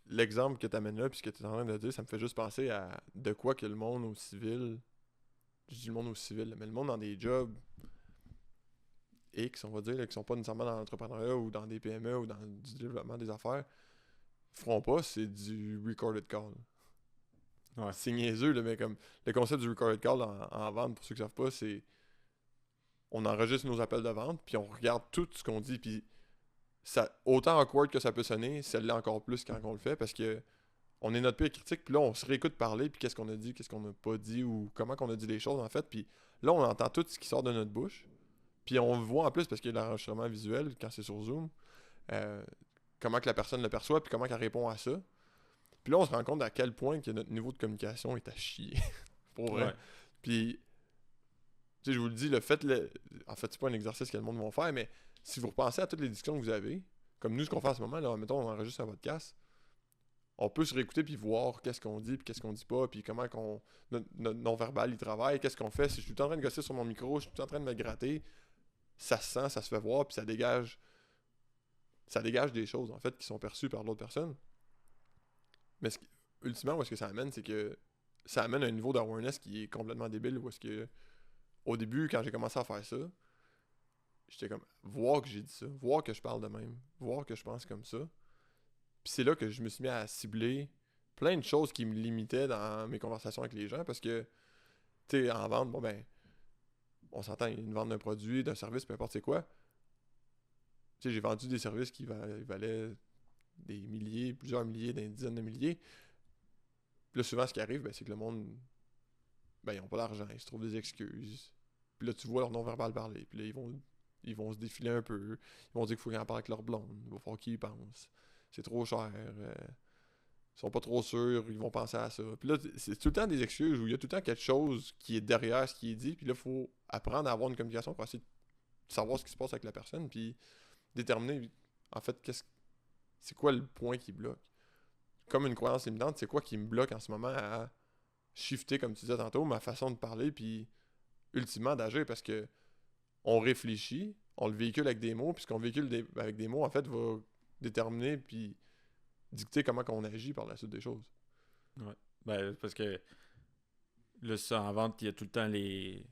Speaker 2: l'exemple que tu amènes là, puis ce que tu es en train de dire, ça me fait juste penser à de quoi que le monde au civil, je dis le monde au civil, mais le monde dans des jobs X, on va dire, là, qui sont pas nécessairement dans l'entrepreneuriat ou dans des PME ou dans du développement des affaires, feront pas, c'est du recorded call.
Speaker 1: Ouais.
Speaker 2: C'est niaiseux, là, mais comme le concept du recorded call en vente, pour ceux qui savent pas, c'est on enregistre nos appels de vente, puis on regarde tout ce qu'on dit, puis ça, autant awkward que ça peut sonner, ça l'est encore plus quand on le fait, parce que on est notre pire critique, puis là, on se réécoute parler, puis qu'est-ce qu'on a dit, qu'est-ce qu'on n'a pas dit, ou comment qu'on a dit les choses, en fait, puis là, on entend tout ce qui sort de notre bouche, puis on voit en plus, parce qu'il y a l'enregistrement visuel, quand c'est sur Zoom, comment que la personne le perçoit, puis comment qu'elle répond à ça. Puis là, on se rend compte à quel point que notre niveau de communication est à chier, pour vrai. Ouais. Puis, tu sais, je vous le dis, en fait, c'est pas un exercice que le monde va faire, mais si vous repensez à toutes les discussions que vous avez, comme nous, ce qu'on fait en ce moment, là, mettons, on enregistre un podcast, on peut se réécouter puis voir qu'est-ce qu'on dit puis qu'est-ce qu'on dit pas, puis comment notre non-verbal il travaille, qu'est-ce qu'on fait. Si je suis tout en train de gosser sur mon micro, je suis tout en train de me gratter, ça se sent, ça se fait voir, puis ça dégage des choses, en fait, qui sont perçues par l'autre personne. Mais ultimement, où est-ce que ça amène, c'est que ça amène un niveau d'awareness qui est complètement débile, où est-ce que, au début, quand j'ai commencé à faire ça, j'étais comme, voir que j'ai dit ça, voir que je parle de même, voir que je pense comme ça. Puis c'est là que je me suis mis à cibler plein de choses qui me limitaient dans mes conversations avec les gens parce que, tu sais, en vente, bon ben, on s'entend, une vente d'un produit, d'un service, peu importe c'est quoi. Tu sais, j'ai vendu des services qui valaient des milliers, plusieurs milliers, des dizaines de milliers. Puis là, souvent, ce qui arrive, ben, c'est que le monde, ben, ils n'ont pas d'argent, ils se trouvent des excuses. Puis là, tu vois leur non-verbal parler. Puis là, ils vont se défiler un peu. Ils vont dire qu'il faut qu'ils en parlent avec leur blonde. Il va falloir qu'ils y pensent. C'est trop cher. Ils sont pas trop sûrs. Ils vont penser à ça. Puis là, c'est tout le temps des excuses où il y a tout le temps quelque chose qui est derrière ce qui est dit. Puis là, il faut apprendre à avoir une communication pour essayer de savoir ce qui se passe avec la personne. Puis déterminer, en fait, c'est quoi le point qui bloque. Comme une croyance limitante, c'est quoi qui me bloque en ce moment à shifter, comme tu disais tantôt, ma façon de parler, puis ultimement d'agir, parce que on réfléchit, on le véhicule avec des mots, puis ce qu'on véhicule avec des mots, en fait, va déterminer, puis dicter comment on agit par la suite des choses.
Speaker 1: Ouais. Ben, parce que là, ça, en vente, il y a tout le temps les...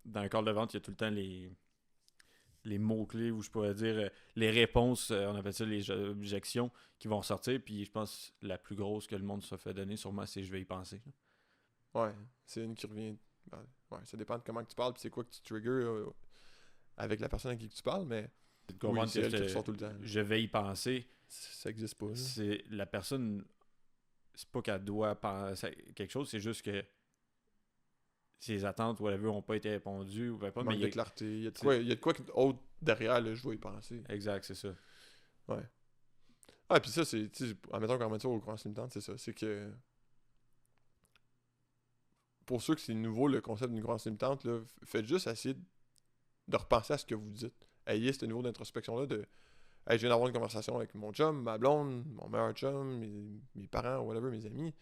Speaker 1: Dans un call de vente, il y a tout le temps les mots-clés, ou je pourrais dire les réponses, on appelle ça les objections, qui vont ressortir, puis je pense la plus grosse que le monde se fait donner, sûrement, c'est « je vais y penser ».
Speaker 2: Ouais, c'est une qui revient... Ben, ouais, ça dépend de comment tu parles, puis c'est quoi que tu triggers avec la personne avec qui tu parles, mais
Speaker 1: C'est de comprendre
Speaker 2: oui, c'est
Speaker 1: que
Speaker 2: elle qui ressort tout le temps.
Speaker 1: je vais y penser.
Speaker 2: Ça existe pas. Là.
Speaker 1: C'est la personne, c'est pas qu'elle doit penser à quelque chose, c'est juste que ses attentes, whatever, n'ont pas été répondues, ou pas,
Speaker 2: Manque
Speaker 1: mais
Speaker 2: de clarté. Il y a de quoi autre derrière, là, je vais y penser.
Speaker 1: Exact, c'est ça.
Speaker 2: Ouais. Ah, puis ça, c'est... Admettons qu'on remet ça aux croyances limitantes, c'est ça. C'est que... Pour ceux que c'est nouveau, le concept d'une croyance limitante, là, faites juste essayer de repenser à ce que vous dites. Ayez ce niveau d'introspection-là de... Hey, je viens d'avoir une conversation avec mon chum, ma blonde, mon meilleur chum, mes parents, whatever, mes amis,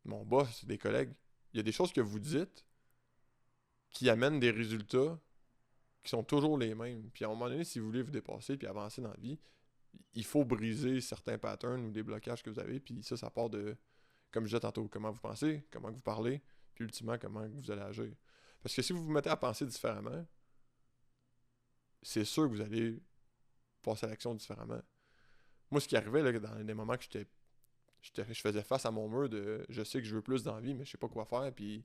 Speaker 2: mon boss, des collègues. Il y a des choses que vous dites qui amènent des résultats qui sont toujours les mêmes. Puis à un moment donné, si vous voulez vous dépasser puis avancer dans la vie, il faut briser certains patterns ou des blocages que vous avez. Puis ça part de, comme je disais tantôt, comment vous pensez, comment vous parlez, puis ultimement, comment vous allez agir. Parce que si vous vous mettez à penser différemment, c'est sûr que vous allez passer à l'action différemment. Moi, ce qui arrivait là, dans les moments que je faisais face à mon mur de je sais que je veux plus dans la vie, mais je sais pas quoi faire. Puis,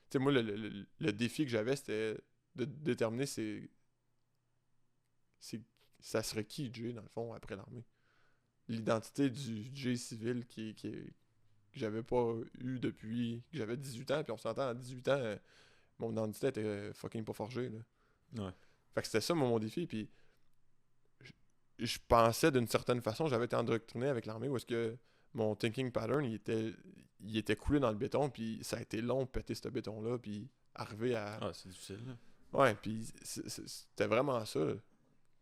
Speaker 2: tu sais, moi, le défi que j'avais, c'était de déterminer ça serait qui Jay, dans le fond, après l'armée. L'identité du Jay civil que j'avais pas eu depuis que j'avais 18 ans. Puis on s'entend, à 18 ans, mon identité était fucking pas forgée. Là.
Speaker 1: Ouais.
Speaker 2: Fait que c'était ça mon défi. Puis je pensais d'une certaine façon, j'avais été endoctriné avec l'armée où est-ce que mon thinking pattern, il était coulé dans le béton, puis ça a été long de péter ce béton-là, puis arriver à...
Speaker 1: Ah, c'est difficile, là.
Speaker 2: Ouais, puis c'était vraiment ça.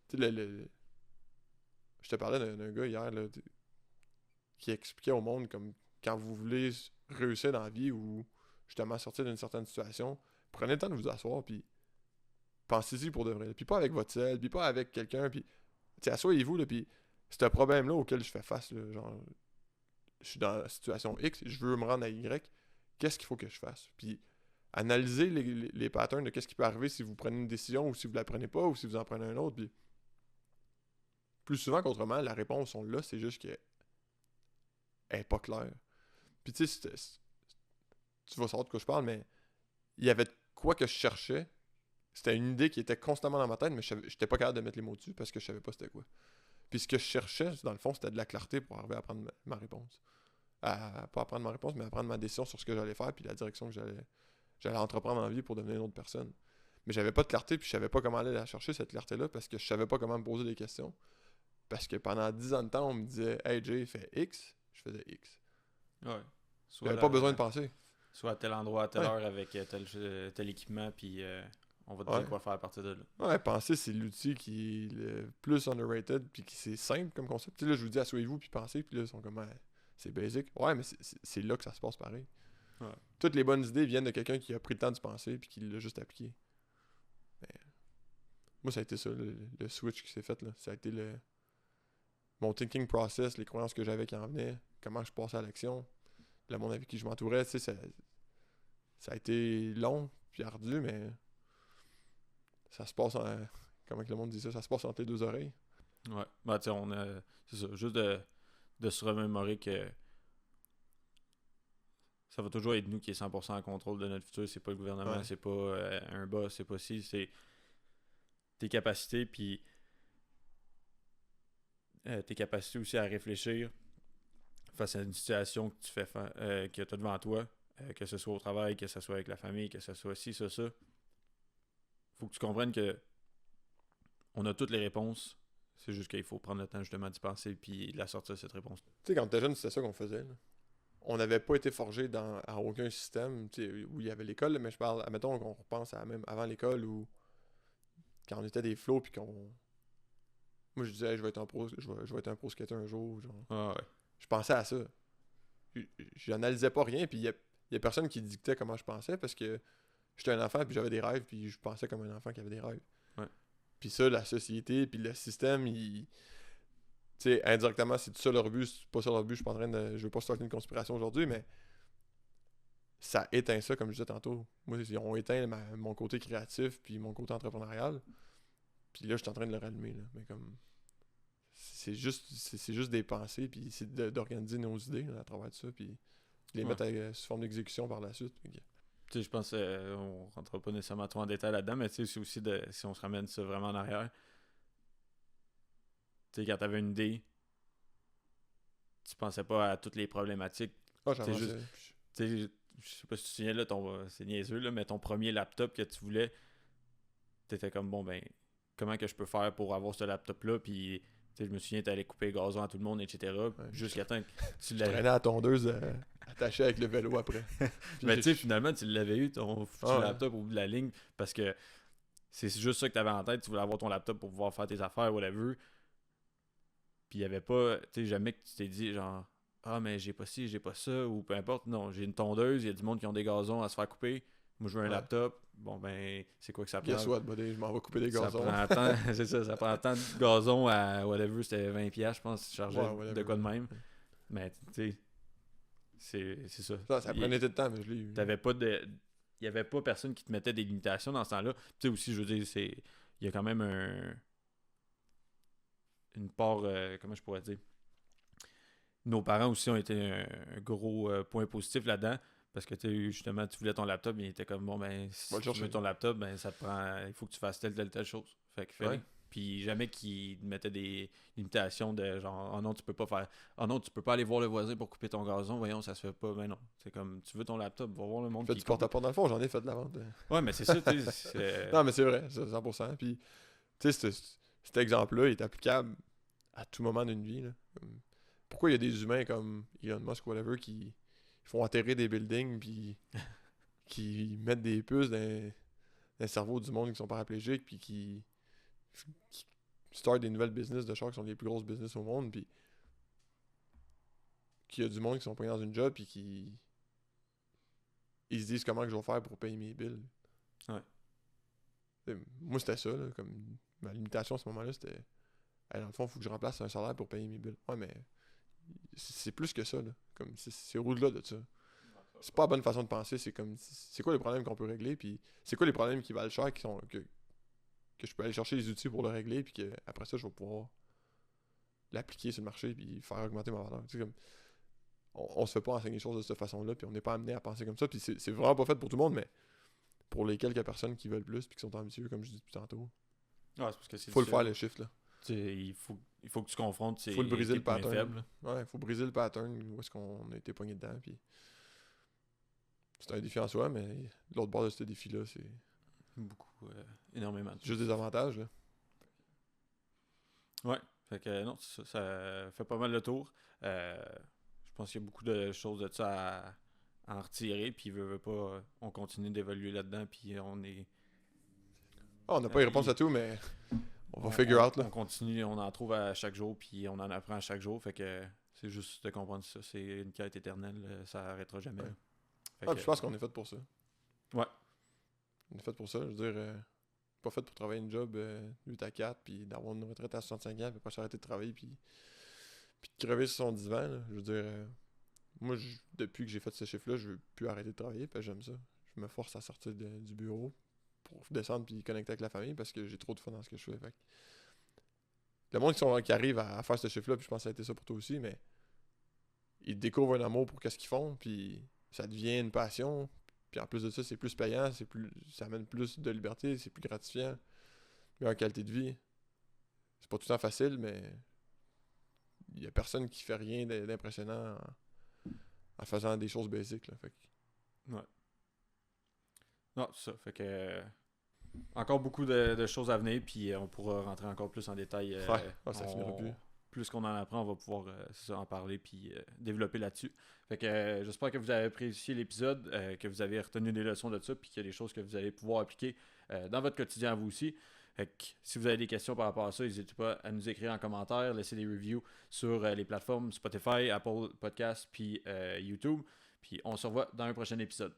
Speaker 2: Tu sais, je te parlais d'un gars hier, là, qui expliquait au monde comme quand vous voulez réussir dans la vie ou justement sortir d'une certaine situation, prenez le temps de vous asseoir, puis pensez-y pour de vrai. Puis pas avec votre sel, puis pas avec quelqu'un, puis asseyez-vous, là, puis c'est un problème-là auquel je fais face, là, genre, je suis dans la situation X, je veux me rendre à Y, qu'est-ce qu'il faut que je fasse? Puis analysez les patterns de qu'est-ce qui peut arriver si vous prenez une décision ou si vous la prenez pas ou si vous en prenez un autre, puis plus souvent qu'autrement, la réponse sont là, c'est juste qu'elle est pas claire. Puis tu sais, tu vas savoir de quoi je parle, mais il y avait quoi que je cherchais. C'était une idée qui était constamment dans ma tête, mais j'étais pas capable de mettre les mots dessus parce que je savais pas c'était quoi. Puis ce que je cherchais, dans le fond, c'était de la clarté pour arriver à prendre ma réponse. Pas à prendre ma réponse, mais à prendre ma décision sur ce que j'allais faire puis la direction que j'allais entreprendre en vie pour devenir une autre personne. Mais j'avais pas de clarté puis je savais pas comment aller la chercher, cette clarté-là, parce que je savais pas comment me poser des questions. Parce que pendant 10 ans de temps, on me disait « Hey Jay, fais X », je faisais X.
Speaker 1: Ouais.
Speaker 2: J'avais pas besoin de penser.
Speaker 1: Soit à tel endroit, à telle heure, avec tel équipement, puis on va te dire quoi faire à partir de là.
Speaker 2: Ouais, penser, c'est l'outil qui est le plus underrated, puis qui c'est simple comme concept. Tu sais, là, je vous dis, asseyez-vous, puis pensez, puis là, ils sont comme, c'est basic. Ouais, mais c'est là que ça se passe pareil.
Speaker 1: Ouais.
Speaker 2: Toutes les bonnes idées viennent de quelqu'un qui a pris le temps de penser, puis qui l'a juste appliqué. Mais, moi, ça a été ça, le switch qui s'est fait, là. Ça a été mon thinking process, les croyances que j'avais qui en venaient, comment je passais à l'action, le monde avec qui je m'entourais, tu sais, ça a été long, puis ardu, mais ça se passe comment que le monde dit ça se passe entre les deux oreilles.
Speaker 1: Ouais. Ben, tu sais, c'est ça. Juste de se remémorer que ça va toujours être nous qui est 100% en contrôle de notre futur. C'est pas le gouvernement,
Speaker 2: Ouais.
Speaker 1: c'est pas un boss, c'est pas si, c'est tes capacités, puis tes capacités aussi à réfléchir face à une situation que tu fais que tu as devant toi, que ce soit au travail, que ce soit avec la famille, que ce soit ci, ça. Faut que tu comprennes que on a toutes les réponses. C'est juste qu'il faut prendre le temps justement d'y penser puis de la sortir cette réponse.
Speaker 2: Tu sais, quand t'étais jeune, c'était ça qu'on faisait. Là. On n'avait pas été forgé à aucun système tu sais, où il y avait l'école, là, mais je parle, admettons qu'on repense à même avant l'école où quand on était des flots puis qu'on. Moi je disais hey, je vais être je vais être un pro skater un jour. Genre.
Speaker 1: Ah ouais.
Speaker 2: Je pensais à ça. J'analysais pas rien, puis il y a personne qui dictait comment je pensais parce que j'étais un enfant puis j'avais des rêves, puis je pensais comme un enfant qui avait des rêves.
Speaker 1: Ouais.
Speaker 2: Puis ça, la société, puis le système, il. Tu sais, indirectement, c'est tout ça leur but, c'est pas ça leur but, je suis pas en train de. Je veux pas starter une conspiration aujourd'hui, mais ça éteint ça, comme je disais tantôt. Moi, ils ont éteint mon côté créatif puis mon côté entrepreneurial. Puis là, je suis en train de le rallumer, là. Mais comme. C'est juste des pensées, puis c'est d'organiser nos idées là, à travers tout ça, puis de les mettre sous forme d'exécution par la suite.
Speaker 1: Tu sais, je pense on rentrera pas nécessairement trop en détail là-dedans, mais tu sais, c'est aussi si on se ramène ça vraiment en arrière. Tu sais, quand t'avais une idée, tu pensais pas à toutes les problématiques.
Speaker 2: Ah, j'en
Speaker 1: Tu sais, je sais pas si tu te souviens là, c'est niaiseux là, mais ton premier laptop que tu voulais, t'étais comme bon ben comment que je peux faire pour avoir ce laptop là, puis tu sais, je me souviens t'allais couper le gazon à tout le monde, etc. Jusqu'à temps que tu
Speaker 2: je
Speaker 1: l'avais.
Speaker 2: traînais à la tondeuse attaché avec le vélo après.
Speaker 1: Mais tu sais, finalement, tu l'avais eu, ton laptop au bout de la ligne, parce que c'est juste ça que tu avais en tête. Tu voulais avoir ton laptop pour pouvoir faire tes affaires, whatever. Puis il y avait pas, tu sais, jamais que tu t'es dit, genre, ah, mais j'ai pas ci, j'ai pas ça, ou peu importe. Non, j'ai une tondeuse, il y a du monde qui ont des gazons à se faire couper. Moi, je veux un laptop. Bon, ben, c'est quoi que ça prend?
Speaker 2: Guess what, buddy, je m'en vais couper des gazons.
Speaker 1: Ça prend tant, c'est ça, ça prend tant de gazon à whatever, c'était 20$, je pense, chargé de quoi de même. Mais, tu sais, c'est ça.
Speaker 2: Ça prenait de temps, mais je l'ai eu.
Speaker 1: T'avais pas de. Il y avait pas personne qui te mettait des limitations dans ce temps-là. Tu sais aussi, je veux dire, il y a quand même une part, comment je pourrais dire. Nos parents aussi ont été un gros point positif là-dedans. Parce que justement, tu voulais ton laptop, mais il était comme bon ben si tu veux ton laptop, ben ça te prend. Il faut que tu fasses telle chose. Fait que fais-le. Puis jamais qu'ils mettaient des limitations de genre oh non, tu peux pas faire. Oh non, tu peux pas aller voir le voisin pour couper ton gazon, voyons, ça se fait pas. Ben non. C'est comme tu veux ton laptop, va voir le monde.
Speaker 2: Fais du porte-à-porte dans le fond, j'en ai fait de la vente.
Speaker 1: Ouais, mais c'est ça, tu sais.
Speaker 2: Non, mais c'est vrai, 100%. Puis, tu sais, cet exemple-là est applicable à tout moment d'une vie. Là. Pourquoi il y a des humains comme Elon Musk ou whatever qui font enterrer des buildings puis qui mettent des puces dans le cerveau du monde qui sont paraplégiques puis qui start des nouvelles business de chars qui sont les plus grosses business au monde puis qu'il y a du monde qui sont pognés dans une job puis qui ils se disent comment que je vais faire pour payer mes bills.
Speaker 1: Ouais.
Speaker 2: Moi c'était ça là, comme ma limitation à ce moment-là c'était dans le fond il faut que je remplace un salaire pour payer mes bills. Ouais mais c'est plus que ça là. Comme c'est au-delà de ça. C'est pas la bonne façon de penser, c'est comme c'est quoi les problèmes qu'on peut régler puis c'est quoi les problèmes qui valent cher qui sont que je peux aller chercher les outils pour le régler puis que après ça je vais pouvoir l'appliquer sur le marché puis faire augmenter ma valeur. Tu sais, comme on se fait pas enseigner les choses de cette façon-là puis on n'est pas amené à penser comme ça puis c'est vraiment pas fait pour tout le monde mais pour les quelques personnes qui veulent plus puis qui sont ambitieux comme je dis depuis tantôt.
Speaker 1: Ouais, c'est parce que
Speaker 2: faut le faire le shift là.
Speaker 1: Il faut que tu confrontes
Speaker 2: faut le briser le pattern.
Speaker 1: Faibles.
Speaker 2: Ouais, faut briser le pattern où est-ce qu'on a été pogné dedans puis c'est un défi en soi mais l'autre bord de ce défi là c'est
Speaker 1: beaucoup énormément.
Speaker 2: Juste des avantages là.
Speaker 1: Ouais, fait que non, ça fait pas mal le tour. Je pense qu'il y a beaucoup de choses de ça à en retirer, puis veut pas, on continue d'évoluer là-dedans, puis on est...
Speaker 2: on n'a pas les réponses à tout, mais on va figure out là.
Speaker 1: On continue, on en trouve à chaque jour, puis on en apprend à chaque jour, fait que c'est juste de comprendre ça, c'est une quête éternelle, ça arrêtera jamais.
Speaker 2: Ouais. Je pense qu'on est fait pour ça.
Speaker 1: Ouais.
Speaker 2: On est fait pour ça, je veux dire... pas fait pour travailler une job 8 à 4 puis d'avoir une retraite à 65 ans puis pas s'arrêter de travailler puis de crever sur son divan là. Je veux dire moi depuis que j'ai fait ce chiffre là je veux plus arrêter de travailler parce que j'aime ça. Je me force à sortir du bureau pour descendre puis connecter avec la famille parce que j'ai trop de fun dans ce que je fais. Fait le monde qui arrive à faire ce chiffre là puis je pense que ça a été ça pour toi aussi mais ils découvrent un amour pour qu'est-ce qu'ils font puis ça devient une passion. Puis en plus de ça, c'est plus payant, ça amène plus de liberté, c'est plus gratifiant, meilleure qualité de vie. C'est pas tout le temps facile, mais il y a personne qui fait rien d'impressionnant en faisant des choses basiques. Là. Fait que...
Speaker 1: Ouais. Non, c'est ça. Fait que. Encore beaucoup de choses à venir, puis on pourra rentrer encore plus en détail.
Speaker 2: Ça finira plus.
Speaker 1: Plus qu'on en apprend, on va pouvoir en parler puis développer là-dessus. Fait que j'espère que vous avez apprécié l'épisode, que vous avez retenu des leçons de ça, puis qu'il y a des choses que vous allez pouvoir appliquer dans votre quotidien à vous aussi. Fait que si vous avez des questions par rapport à ça, n'hésitez pas à nous écrire en commentaire, laisser des reviews sur les plateformes Spotify, Apple Podcasts, puis YouTube. Puis on se revoit dans un prochain épisode.